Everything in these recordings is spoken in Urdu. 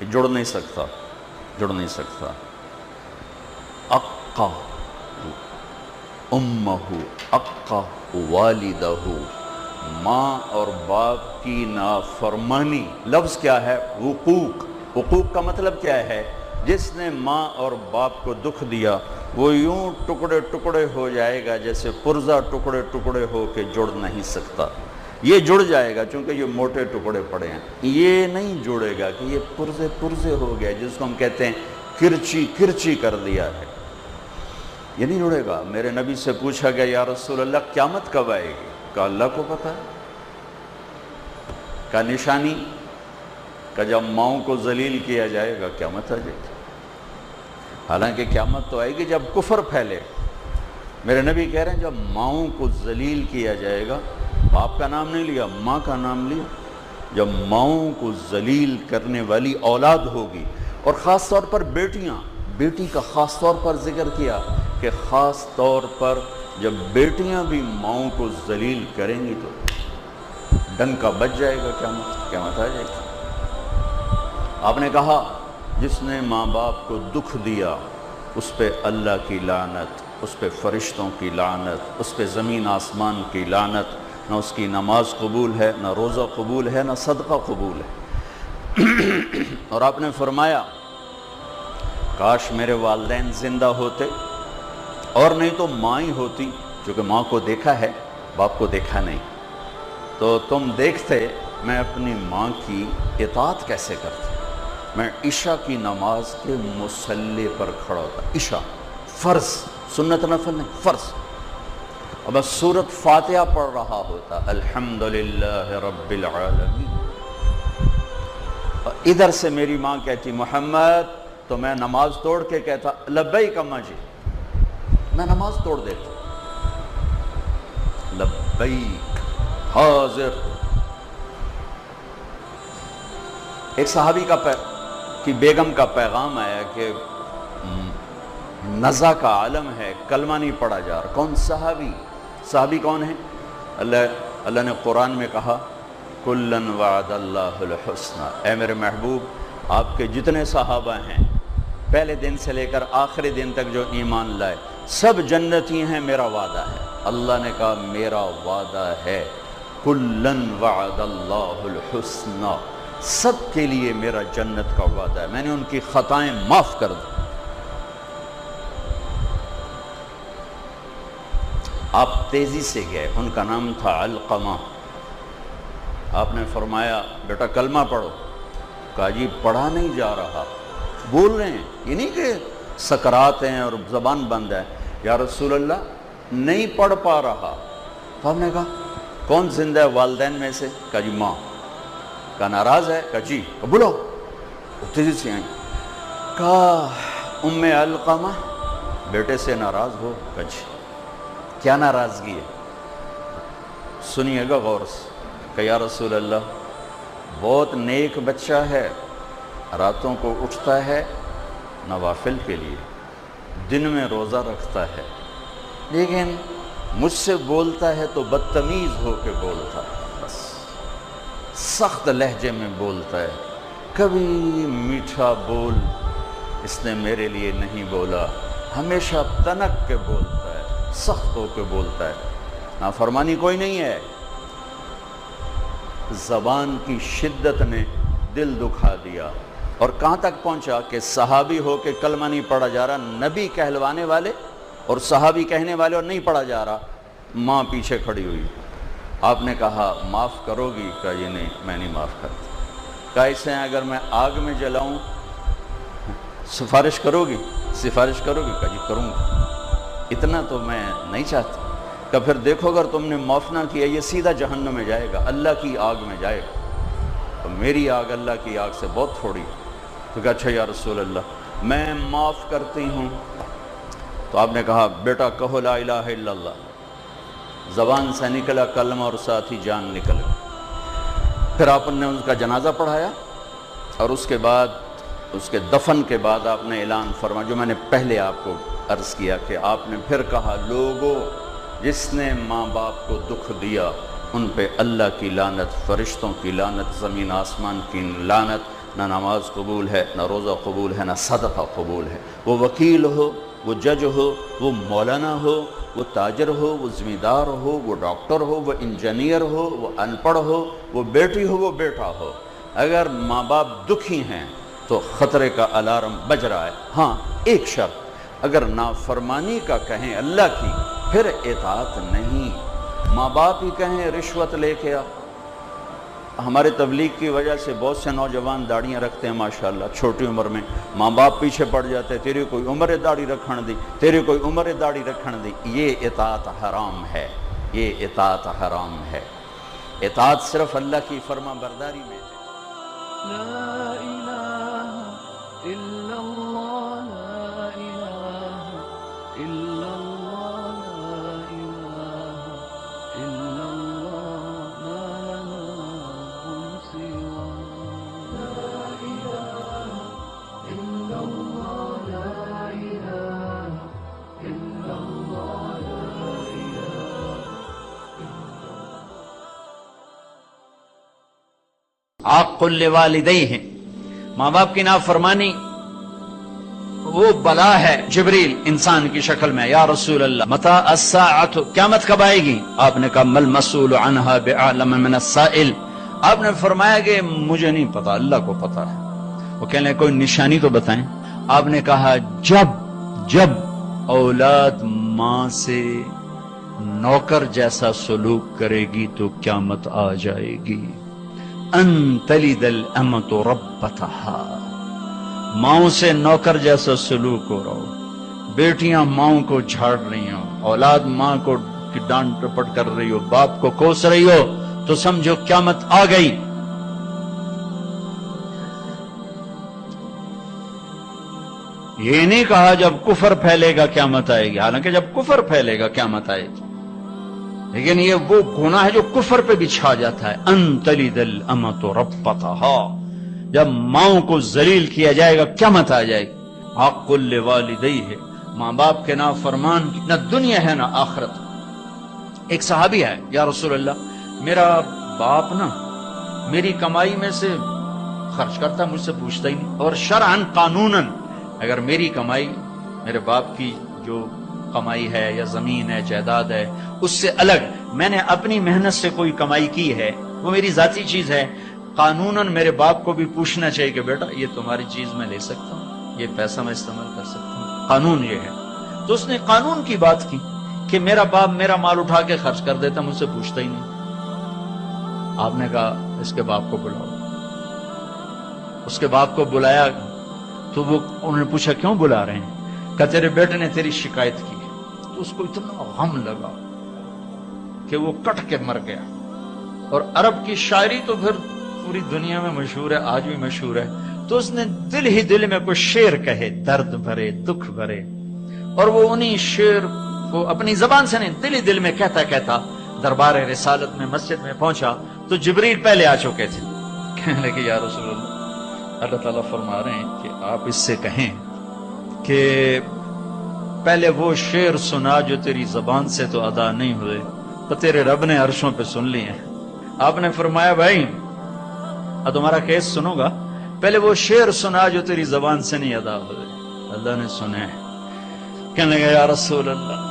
جڑ نہیں سکتا، جڑ نہیں سکتا۔ اقا امہ اقا والدہ، ماں اور باپ کی نافرمانی۔ لفظ کیا ہے؟ حقوق۔ حقوق کا مطلب کیا ہے؟ جس نے ماں اور باپ کو دکھ دیا وہ یوں ٹکڑے ٹکڑے ہو جائے گا جیسے پرزہ ٹکڑے ٹکڑے ہو کے جڑ نہیں سکتا۔ یہ جڑ جائے گا چونکہ یہ موٹے ٹکڑے پڑے ہیں، یہ نہیں جڑے گا کہ یہ پرزے پرزے ہو گیا جس کو ہم کہتے ہیں کرچی کرچی کر دیا ہے، یہ نہیں جڑے گا۔ میرے نبی سے پوچھا گیا یا رسول اللہ قیامت کب آئے گی؟ کہا اللہ کو پتہ ہے۔ کا نشانی کہ جب ماؤں کو ذلیل کیا جائے گا قیامت آ جائے گی۔ حالانکہ قیامت تو آئے گی جب کفر پھیلے۔ میرے نبی کہہ رہے ہیں جب ماؤں کو ذلیل کیا جائے گا، باپ کا نام نہیں لیا، ماں کا نام لیا، جب ماؤں کو ذلیل کرنے والی اولاد ہوگی، اور خاص طور پر بیٹیاں، بیٹی کا خاص طور پر ذکر کیا کہ خاص طور پر جب بیٹیاں بھی ماؤں کو ذلیل کریں گی تو ڈنکا بچ جائے گا، قیامت آ جائے گی۔ آپ نے کہا جس نے ماں باپ کو دکھ دیا اس پہ اللہ کی لعنت، اس پہ فرشتوں کی لعنت، اس پہ زمین آسمان کی لعنت، نہ اس کی نماز قبول ہے، نہ روزہ قبول ہے، نہ صدقہ قبول ہے۔ اور آپ نے فرمایا کاش میرے والدین زندہ ہوتے، اور نہیں تو ماں ہی ہوتی، چونکہ ماں کو دیکھا ہے باپ کو دیکھا نہیں، تو تم دیکھتے میں اپنی ماں کی اطاعت کیسے کرتا۔ میں عشاء کی نماز کے مصلی پر کھڑا ہوتا، عشاء فرض، سنت نفل نہیں، فرض، اور میں سورۃ فاتحہ پڑھ رہا ہوتا، الحمدللہ رب العالمین، اور ادھر سے میری ماں کہتی محمد، تو میں نماز توڑ کے کہتا لبیک اماں جی، میں نماز توڑ دیتا، لبیک حاضر۔ ایک صحابی کی بیگم کا پیغام آیا کہ نزا کا عالم ہے، کلمہ نہیں پڑھا جا رہا۔ کون؟ صحابی کون ہے؟ اللہ نے قرآن میں کہا کلن وعد اللہ الحسنى، اے میرے محبوب آپ کے جتنے صحابہ ہیں پہلے دن سے لے کر آخری دن تک جو ایمان لائے سب جنتی ہیں، میرا وعدہ ہے۔ اللہ نے کہا میرا وعدہ ہے، کلن وعد اللہ الحسنى، سب کے لیے میرا جنت کا وعدہ ہے، میں نے ان کی خطائیں معاف کر دی۔ آپ تیزی سے گئے، ان کا نام تھا علقمہ، آپ نے فرمایا بیٹا کلمہ پڑھو، کہا جی پڑھا نہیں جا رہا، بول رہے ہیں، یہ نہیں کہ سکرات ہیں اور زبان بند ہے، یا رسول اللہ نہیں پڑھ پا رہا۔ تو ہم نے کہا کون زندہ ہے والدین میں سے؟ کہا جی ماں۔ کہا ناراض ہے؟ کہا جی۔ بولو، تیزی سے آئیں۔ کہا ام علقمہ بیٹے سے ناراض ہو؟ کہا جی۔ کیا ناراضگی ہے؟ سنیے گا غور سے۔ کہ یا رسول اللہ بہت نیک بچہ ہے، راتوں کو اٹھتا ہے نوافل کے لیے، دن میں روزہ رکھتا ہے، لیکن مجھ سے بولتا ہے تو بدتمیز ہو کے بولتا ہے، بس سخت لہجے میں بولتا ہے، کبھی میٹھا بول اس نے میرے لیے نہیں بولا، ہمیشہ تنک کے بولتا ہے، سخت ہو کے بولتا ہے، نافرمانی کوئی نہیں ہے۔ زبان کی شدت نے دل دکھا دیا، اور کہاں تک پہنچا کہ صحابی ہو کے کلمہ نہیں پڑھا جا رہا، نبی کہلوانے والے اور صحابی کہنے والے اور نہیں پڑھا جا رہا، ماں پیچھے کھڑی ہوئی۔ آپ نے کہا معاف کرو گی؟ کہا یہ نہیں، میں نہیں معاف کرتا۔ کہا اسے اگر میں آگ میں جلاؤں سفارش کرو گی؟ سفارش کرو گی؟ کہا جی کروں گی، اتنا تو میں نہیں چاہتا۔ کہ پھر دیکھو اگر تم نے معاف نہ کیا یہ سیدھا جہنم میں جائے گا، اللہ کی آگ میں جائے گا، تو میری آگ اللہ کی آگ سے بہت تھوڑی۔ تو کہا اچھا یا رسول اللہ میں معاف کرتی ہوں۔ تو آپ نے کہا بیٹا کہو لا الہ الا اللہ، زبان سے نکلا کلمہ اور ساتھ ہی جان نکل گئی۔ پھر آپ نے اس کا جنازہ پڑھایا، اور اس کے بعد اس کے دفن کے بعد آپ نے اعلان فرمایا جو میں نے پہلے آپ کو عرض کیا کہ آپ نے پھر کہا لوگوں جس نے ماں باپ کو دکھ دیا ان پہ اللہ کی لعنت، فرشتوں کی لعنت، زمین آسمان کی لعنت، نہ نماز قبول ہے، نہ روزہ قبول ہے، نہ صدقہ قبول ہے۔ وہ وکیل ہو، وہ جج ہو، وہ مولانا ہو، وہ تاجر ہو، وہ زمیندار ہو، وہ ڈاکٹر ہو، وہ انجینئر ہو، وہ ان پڑھ ہو، وہ بیٹی ہو، وہ بیٹا ہو، اگر ماں باپ دکھی ہیں تو خطرے کا الارم بج رہا ہے۔ ہاں ایک شرط، اگر نافرمانی کا کہیں اللہ کی، پھر اطاعت نہیں۔ ماں باپ ہی کہیں رشوت لے کے آ۔ ہمارے تبلیغ کی وجہ سے بہت سے نوجوان داڑیاں رکھتے ہیں ماشاءاللہ، چھوٹی عمر میں ماں باپ پیچھے پڑ جاتے ہیں، تیری کوئی عمر داڑھی رکھن دی، تیری کوئی عمر داڑھی رکھن دی۔ یہ اطاعت حرام ہے، یہ اطاعت حرام ہے۔ اطاعت صرف اللہ کی فرما برداری میں ہے۔ لا إله إلا الله، لا إله إلا الله، لا إله إلا الله، ما لنا سواه. لا إله إلا الله، لا إله إلا الله، لا إله. عاق لوالدیہ، ماں باپ کی نافرمانی وہ بلا ہے۔ جبریل انسان کی شکل میں، یا رسول اللہ متی الساعۃ، قیامت کب آئے گی؟ آپ نے کہا مل مسئول عنہا بعلم من السائل، آپ نے فرمایا کہ مجھے نہیں پتا، اللہ کو پتا ہے۔ وہ کہنے لگے کوئی نشانی تو بتائیں۔ آپ نے کہا جب اولاد ماں سے نوکر جیسا سلوک کرے گی تو قیامت آ جائے گی۔ ان تلد الامۃ ربتها، ماؤں سے نوکر جیسا سلوک ہو رہا ہو، بیٹیاں ماؤں کو جھاڑ رہی ہوں، اولاد ماں کو ڈانٹ ٹپٹ کر رہی ہو، باپ کو کوس رہی ہو، تو سمجھو قیامت آ گئی۔ یہ نہیں کہا جب کفر پھیلے گا قیامت آئے گی، حالانکہ جب کفر پھیلے گا قیامت آئے گی، لیکن یہ وہ گناہ ہے جو کفر پہ بھی چھا جاتا ہے۔ ان تلد الامۃ ربتها، جب ماؤں کو ذلیل کیا جائے گا قیامت آ جائے گی۔ حق لوالدیہ، ماں باپ کے نافرمان کی نہ دنیا ہے نہ آخرت۔ ایک صحابی ہے، یا رسول اللہ میرا باپ نا میری کمائی میں سے خرچ کرتا، مجھ سے پوچھتا ہی نہیں، اور شرعاً قانوناً اگر میری کمائی میرے باپ کی جو کمائی ہے یا زمین ہے جائیداد ہے اس سے الگ میں نے اپنی محنت سے کوئی کمائی کی ہے، وہ میری ذاتی چیز ہے، قانوناً میرے باپ کو بھی پوچھنا چاہیے کہ بیٹا یہ تمہاری چیز میں لے سکتا ہوں، یہ پیسہ میں استعمال کر سکتا ہوں، قانون یہ ہے۔ تو اس نے قانون کی بات کی کہ میرا باپ میرا مال اٹھا کے خرچ کر دیتا، مجھ سے پوچھتا ہی نہیں۔ آپ نے کہا اس کے باپ کو بلاؤ۔ اس کے باپ کو بلایا تو وہ انہوں نے پوچھا کیوں بلا رہے ہیں؟ کہ تیرے بیٹے نے تیری شکایت کی ہے۔ تو اس کو اتنا غم لگا کہ وہ کٹ کے مر گیا۔ اور عرب کی شاعری تو پھر پوری دنیا میں مشہور ہے، آج بھی مشہور ہے، تو اس نے دل ہی دل میں کوئی شعر کہے، درد بھرے دکھ بھرے، اور وہ انہی شعر کو اپنی زبان سے نہیں دل ہی دل میں کہتا کہتا دربار رسالت میں مسجد میں پہنچا تو جبریل پہلے آ چکے تھے۔ کہنے لگے یا رسول اللہ، اللہ تعالیٰ فرما رہے ہیں کہ آپ اس سے کہیں کہ پہلے وہ شعر سنا جو تیری زبان سے تو ادا نہیں ہوئے، تو تیرے رب نے عرشوں پہ سن لیے ہیں۔ آپ نے فرمایا بھائی اب تمہارا کیس سنو گا، پہلے وہ شعر سنا جو تیری زبان سے نہیں ادا ہوئے۔ اللہ نے سنے۔ کہنے لگا یا رسول اللہ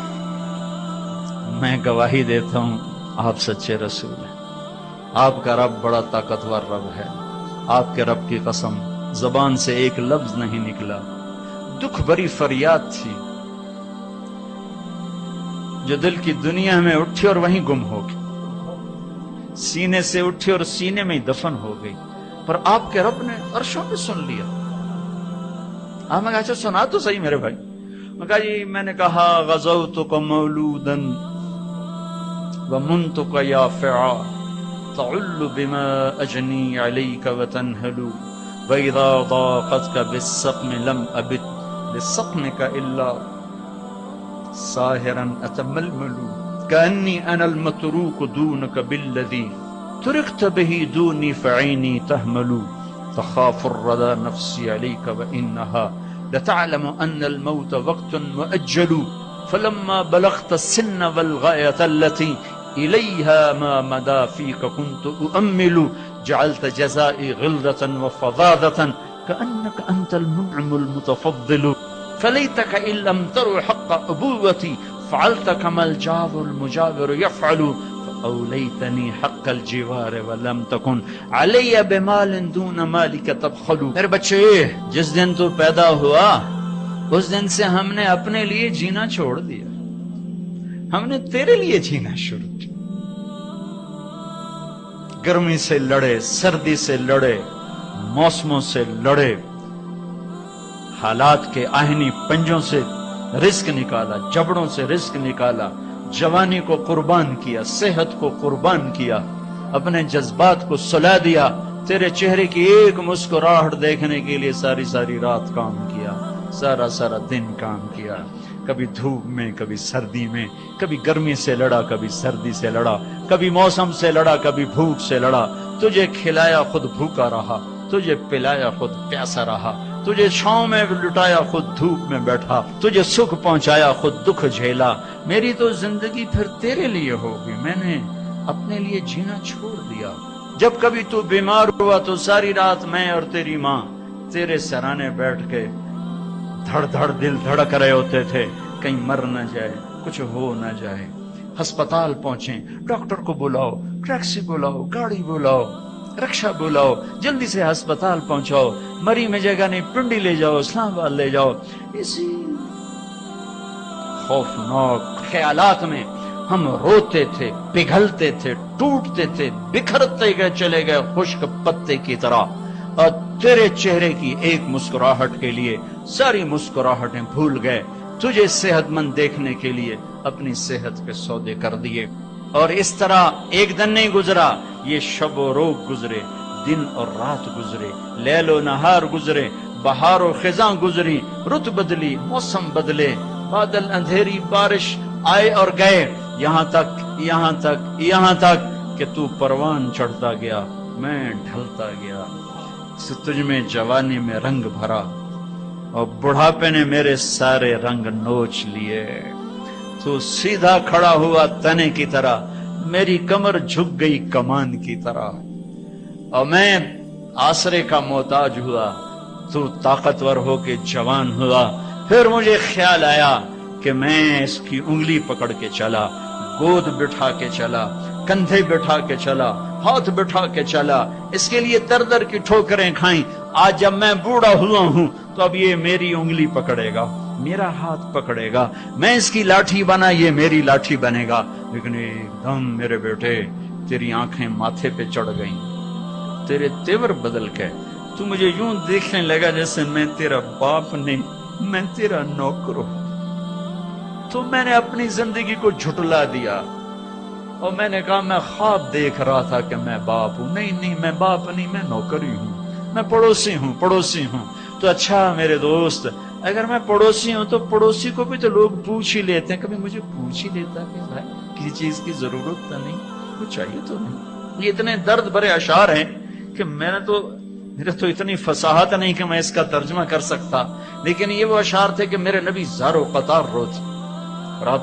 میں گواہی دیتا ہوں آپ سچے رسول ہیں، آپ کا رب بڑا طاقتور رب ہے، آپ کے رب کی قسم زبان سے ایک لفظ نہیں نکلا، دکھ بھری فریاد تھی جو دل کی دنیا میں اٹھی اور وہیں گم ہو گئی، سینے سے اٹھی اور سینے میں دفن ہو گئی، پر آپ کے رب نے عرشوں پہ سن لیا۔ آپ نے کہا اچھا سنا تو صحیح میرے بھائی۔ میں کہا جی میں نے کہا غزوتک مولودا ومنتک یافعا تعل بما اجنی علیک وتنہل وَإِذَا ضَاقَتْكَ بِالسَّقْمِ لَمْ أَبِدْ لِسَقْمِكَ إِلَّا سَاهِرًا أَتَمَلْمَلُ كَأَنِّي أَنَا الْمَتْرُوكُ دُونَكَ بِالَّذِي تُرِقْتَ بِهِ دُونِي فَعَيْنِي تَهْمَلُ تَخَافُ الرَّدَى نَفْسِي عَلَيْكَ وَإِنَّهَا لَتَعْلَمُ أَنَّ الْمَوْتَ وَقْتٌ مُؤَجَّلُ فَلَمَّا بَلَغْتَ السِّنَّ وَالْغَايَةَ الَّتِي إِلَيْهَا مَا مَدَى فِيكَ كُنْتُ أُؤَمِّلُ جعلت جزائي غلظة وفظاظة كأنك أنت المنعم المتفضل فليتك إن لم تر حق أبوتي فعلت كما الجار المجاور يفعل فأوليتني حق الجوار ولم تكن علي بمال دون مالك تبخل. میرے بچے، جس دن تو پیدا ہوا اس دن سے ہم نے اپنے لیے جینا چھوڑ دیا، ہم نے تیرے لیے جینا شروع کیا. گرمی سے لڑے، سردی سے لڑے، موسموں سے لڑے، حالات کے آہنی پنجوں سے رزق نکالا، جبڑوں سے رزق نکالا، جوانی کو قربان کیا، صحت کو قربان کیا، اپنے جذبات کو سلا دیا. تیرے چہرے کی ایک مسکراہٹ دیکھنے کے لیے ساری ساری رات کام کیا، سارا سارا دن کام کیا. کبھی دھوپ میں، کبھی سردی میں، کبھی گرمی سے لڑا، کبھی سردی سے لڑا، کبھی موسم سے لڑا، کبھی بھوک سے لڑا. تجھے کھلایا خود بھوکا رہا، تجھے پلایا خود پیاسا رہا، تجھے چھاؤں میں لٹایا خود دھوپ میں بیٹھا، تجھے سکھ پہنچایا خود دکھ جھیلا. میری تو زندگی پھر تیرے لیے ہوگی، میں نے اپنے لیے جینا چھوڑ دیا. جب کبھی تو بیمار ہوا تو ساری رات میں اور تیری ماں تیرے سرانے بیٹھ کے دھڑ دھڑ دل دھڑک رہے ہوتے تھے، کہیں مر نہ جائے، کچھ ہو نہ جائے. ہسپتال پہنچیں، ڈاکٹر کو بلاؤ، ٹیکسی بلاؤ، گاڑی بلاؤ، رکشا بلاؤ، جلدی سے ہسپتال پہنچاؤ، مری میں جگہ نہیں، پنڈی لے جاؤ، اسلام آباد لے جاؤ. اسی خوفناک خیالات میں ہم روتے تھے، پگھلتے تھے، ٹوٹتے تھے، بکھرتے گئے، چلے گئے خشک پتے کی طرح. اور تیرے چہرے کی ایک مسکراہٹ کے لیے ساری مسکراہٹیں بھول گئے. تجھے صحت مند دیکھنے کے لیے اپنی صحت کے سودے کر دیے. اور اس طرح ایک دن نہیں گزرا، یہ شب و روز گزرے، دن اور رات گزرے، لیل و نہار گزرے، بہار و خزاں گزری، رت بدلی، موسم بدلے، بادل، اندھیری، بارش آئے اور گئے، یہاں تک کہ تو پروان چڑھتا گیا، میں ڈھلتا گیا. تجھ میں جوانی میں رنگ بھرا اور بڑھاپے نے میرے سارے رنگ نوچ لیے. تو سیدھا کھڑا ہوا تنے کی طرح، میری کمر جھک گئی کمان کی طرح، اور میں آسرے کا محتاج ہوا. تو طاقتور ہو کے جوان ہوا. پھر مجھے خیال آیا کہ میں اس کی انگلی پکڑ کے چلا، گود بٹھا کے چلا، کندھے بٹھا کے چلا، ہاتھ بٹھا کے چلا، اس کے لیے در در کی ٹھوکریں کھائیں. آج جب میں بوڑھا ہوا ہوں تو اب یہ میری انگلی پکڑے گا، میرا ہاتھ پکڑے گا، میں اس کی لاٹھی بنا، یہ میری لاٹھی بنے گا. لیکن ایک دم میرے بیٹے تیری آنکھیں ماتھے پہ چڑھ گئیں، تیرے تیور بدل گئے. تو مجھے یوں دیکھنے لگا جیسے میں تیرا باپ نہیں، میں تیرا نوکر ہوں. تو میں نے اپنی زندگی کو جھٹلا دیا اور میں نے کہا میں خواب دیکھ رہا تھا کہ میں باپ ہوں. نہیں، میں باپ نہیں، میں نوکر ہی ہوں، میں پڑوسی ہوں. تو اچھا میرے دوست، اگر میں پڑوسی ہوں تو پڑوسی کو بھی تو لوگ پوچھ ہی لیتے ہیں. کبھی مجھے پوچھ ہی لیتا کہ بھائی کسی چیز کی ضرورت تو نہیں، کچھ چاہیے تو نہیں. یہ اتنے درد بھرے اشعار ہیں کہ میرے تو اتنی فصاحت نہیں کہ میں اس کا ترجمہ کر سکتا. لیکن یہ وہ اشعار تھے کہ میرے نبی زار و قطار روتے اور آپ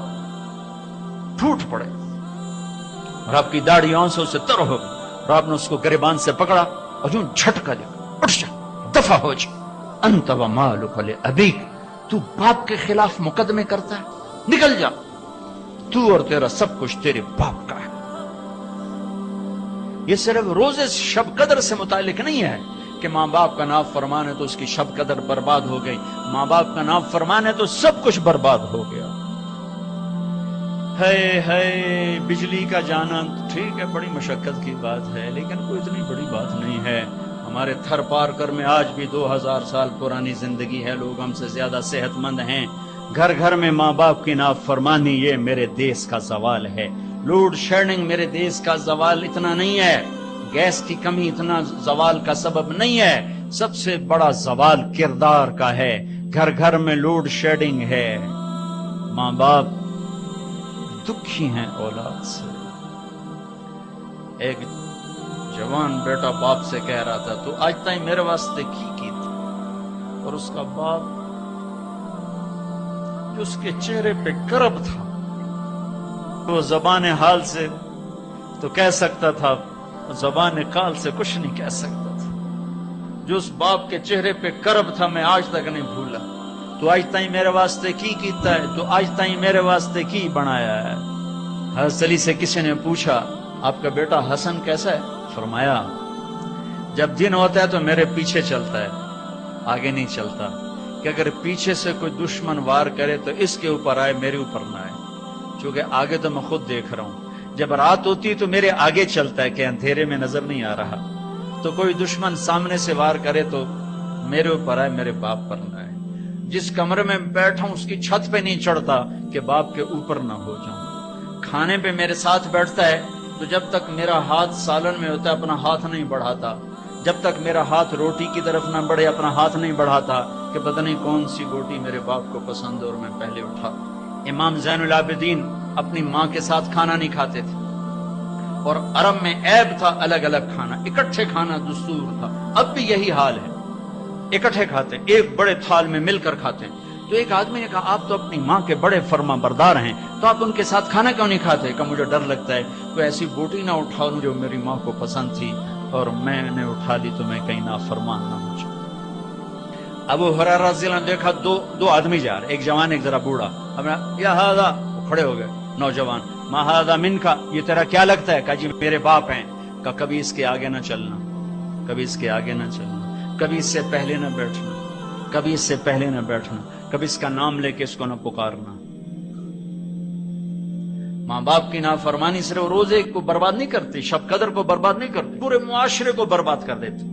ٹوٹ پڑے اور آپ کی داڑھی آنسوں سے تر ہو گئی اور آپ نے اس کو گریبان سے پکڑا اور یوں جھٹکا دیا، اٹھ جا، دفع ہو جا، انت و مالک لابیک، تو باپ کے خلاف مقدمے کرتا ہے، نکل جا، تو اور تیرا سب کچھ تیرے باپ کا ہے. یہ صرف روز شب قدر سے متعلق نہیں ہے کہ ماں باپ کا نافرمان ہے تو اس کی شب قدر برباد ہو گئی. ماں باپ کا نافرمان ہے تو سب کچھ برباد ہو گیا. ہے بجلی کا جانا ٹھیک ہے، بڑی مشقت کی بات ہے، لیکن کوئی اتنی بڑی بات نہیں ہے. ہمارے تھر پار کر میں آج بھی 2000 سال پرانی زندگی ہے، لوگ ہم سے زیادہ صحت مند ہیں. گھر گھر میں ماں باپ کی نافرمانی، یہ میرے دیس کا زوال ہے. لوڈ شیڈنگ میرے دیس کا زوال اتنا نہیں ہے، گیس کی کمی اتنا زوال کا سبب نہیں ہے. سب سے بڑا زوال کردار کا ہے. گھر گھر میں لوڈ شیڈنگ ہے، ماں باپ دکھی ہیں اولاد سے. ایک جوان بیٹا باپ سے کہہ رہا تھا تو آج تائیں میرے واسطے کی تھی، اور اس کا باپ جو اس کے چہرے پہ کرب تھا، وہ زبان حال سے تو کہہ سکتا تھا زبان قال سے کچھ نہیں کہہ سکتا تھا. جو اس باپ کے چہرے پہ کرب تھا میں آج تک نہیں بھولا. تو آج تائیں میرے واسطے کی کیتا ہے, تو آج تائیں میرے واسطے کی بنایا ہے. حضرت علی سے کسی نے پوچھا آپ کا بیٹا حسن کیسا ہے؟ فرمایا جب دن ہوتا ہے تو میرے پیچھے چلتا ہے, آگے نہیں چلتا, کہ اگر پیچھے سے کوئی دشمن وار کرے تو اس کے اوپر آئے, میرے اوپر نہ آئے, چونکہ آگے تو میں خود دیکھ رہا ہوں. جب رات ہوتی تو میرے آگے چلتا ہے کہ اندھیرے میں نظر نہیں آ رہا, تو کوئی دشمن سامنے سے وار کرے تو میرے اوپر آئے, میرے باپ پر نہ آئے. جس کمرے میں بیٹھا ہوں اس کی چھت پہ نہیں چڑھتا کہ باپ کے اوپر نہ ہو جاؤں. کھانے پہ میرے ساتھ بیٹھتا ہے تو جب تک میرا ہاتھ سالن میں ہوتا ہے اپنا ہاتھ نہیں بڑھاتا, جب تک میرا ہاتھ روٹی کی طرف نہ بڑھے اپنا ہاتھ نہیں بڑھاتا کہ پتہ نہیں کون سی بوٹی میرے باپ کو پسند اور میں پہلے اٹھا. امام زین العابدین اپنی ماں کے ساتھ کھانا نہیں کھاتے تھے, اور عرب میں عیب تھا الگ الگ کھانا, اکٹھے کھانا دستور تھا. اب بھی یہی حال ہے, اکٹھے کھاتے ہیں, ایک بڑے تھال میں مل کر کھاتے ہیں. تو ایک آدمی نے کہا آپ تو اپنی ماں کے بڑے فرما بردار ہیں, تو آپ ان کے ساتھ کھانا کیوں نہیں کھاتے؟ کہ مجھے ڈر لگتا ہے کوئی ایسی بوٹی نہ اٹھاؤں جو میری ماں کو پسند تھی اور میں نے اٹھا لی تو میں کہیں نافرمان نہ ہو جاؤں. ابو ہریرہ رضی اللہ عنہ دیکھا دو آدمی جا رہے, ایک جوان ایک ذرا بوڑھا. یا ھذا, کھڑے ہو گئے نوجوان, ما ھذا منکا, یہ تیرا کیا لگتا ہے؟ کہا جی میرے باپ ہیں. کہا کبھی اس کے آگے نہ چلنا, کبھی اس کے آگے نہ چلنا, کبھی اس سے پہلے نہ بیٹھنا, کبھی اس سے پہلے نہ بیٹھنا, کبھی اس کا نام لے کے اس کو نہ پکارنا. ماں باپ کی نافرمانی صرف روزے کو برباد نہیں کرتی, شب قدر کو برباد نہیں کرتی, پورے معاشرے کو برباد کر دیتی.